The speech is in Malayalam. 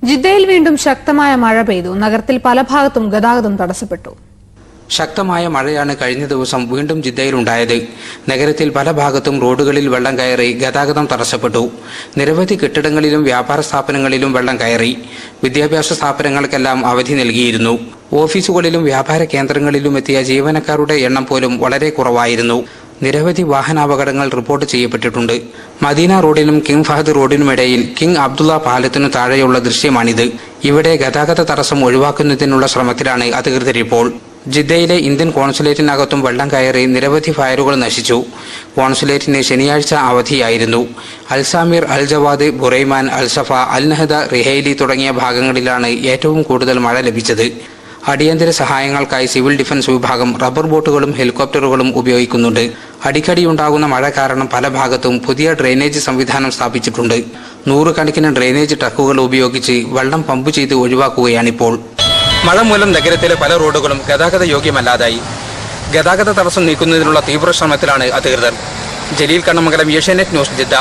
ജിദ്ദയിൽ വീണ്ടും ശക്തമായ മഴ പെയ്തു. നഗരത്തിൽ പല ഭാഗത്തും ഗതാഗതം തടസ്സപ്പെട്ടു. ശക്തമായ മഴയാണ് കഴിഞ്ഞ ദിവസം വീണ്ടും ജിദ്ദയിലുണ്ടായത്. നഗരത്തിൽ പല ഭാഗത്തും റോഡുകളിൽ വെള്ളം കയറി ഗതാഗതം തടസ്സപ്പെട്ടു. നിരവധി കെട്ടിടങ്ങളിലും വ്യാപാര സ്ഥാപനങ്ങളിലും വെള്ളം കയറി. വിദ്യാഭ്യാസ സ്ഥാപനങ്ങൾക്കെല്ലാം അവധി നൽകിയിരുന്നു. ഓഫീസുകളിലും വ്യാപാര കേന്ദ്രങ്ങളിലും എത്തിയ ജീവനക്കാരുടെ എണ്ണം പോലും വളരെ കുറവായിരുന്നു. നിരവധി വാഹനാപകടങ്ങൾ റിപ്പോർട്ട് ചെയ്യപ്പെട്ടിട്ടുണ്ട്. മദീന റോഡിനും കിങ് ഫഹദ് റോഡിനുമിടയിൽ കിങ് അബ്ദുള്ള പാലത്തിനു താഴെയുള്ള ദൃശ്യമാണിത്. ഇവിടെ ഗതാഗത തടസ്സം ഒഴിവാക്കുന്നതിനുള്ള ശ്രമത്തിലാണ് അധികൃതരിപ്പോൾ. ജിദ്ദയിലെ ഇന്ത്യൻ കോൺസുലേറ്റിനകത്തും വെള്ളം കയറി നിരവധി ഫയലുകൾ നശിച്ചു. കോൺസുലേറ്റിന് ശനിയാഴ്ച അവധിയായിരുന്നു. അൽസാമിർ, അൽ ജവാദ്, ബുറൈമാൻ, അൽസഫ, അൽ നഹദ, റിഹൈലി തുടങ്ങിയ ഭാഗങ്ങളിലാണ് ഏറ്റവും കൂടുതൽ മഴ ലഭിച്ചത്. അടിയന്തര സഹായങ്ങൾക്കായി സിവിൽ ഡിഫൻസ് വിഭാഗം റബ്ബർ ബോട്ടുകളും ഹെലികോപ്റ്ററുകളും ഉപയോഗിക്കുന്നുണ്ട്. അടിക്കടിയുണ്ടാകുന്ന മഴ കാരണം പല ഭാഗത്തും പുതിയ ഡ്രെയിനേജ് സംവിധാനം സ്ഥാപിച്ചിട്ടുണ്ട്. നൂറുകണക്കിന് ഡ്രെയിനേജ് ട്രക്കുകൾ ഉപയോഗിച്ച് വെള്ളം പമ്പ് ചെയ്ത് ഒഴിവാക്കുകയാണിപ്പോൾ. മഴ മൂലം നഗരത്തിലെ പല റോഡുകളും ഗതാഗത യോഗ്യമല്ലാതായി. ഗതാഗത തടസ്സം നീക്കുന്നതിനുള്ള തീവ്ര ശ്രമത്തിലാണ് അധികൃതർ. Jaleel Kannamangalam, Asianet news, Jeddah.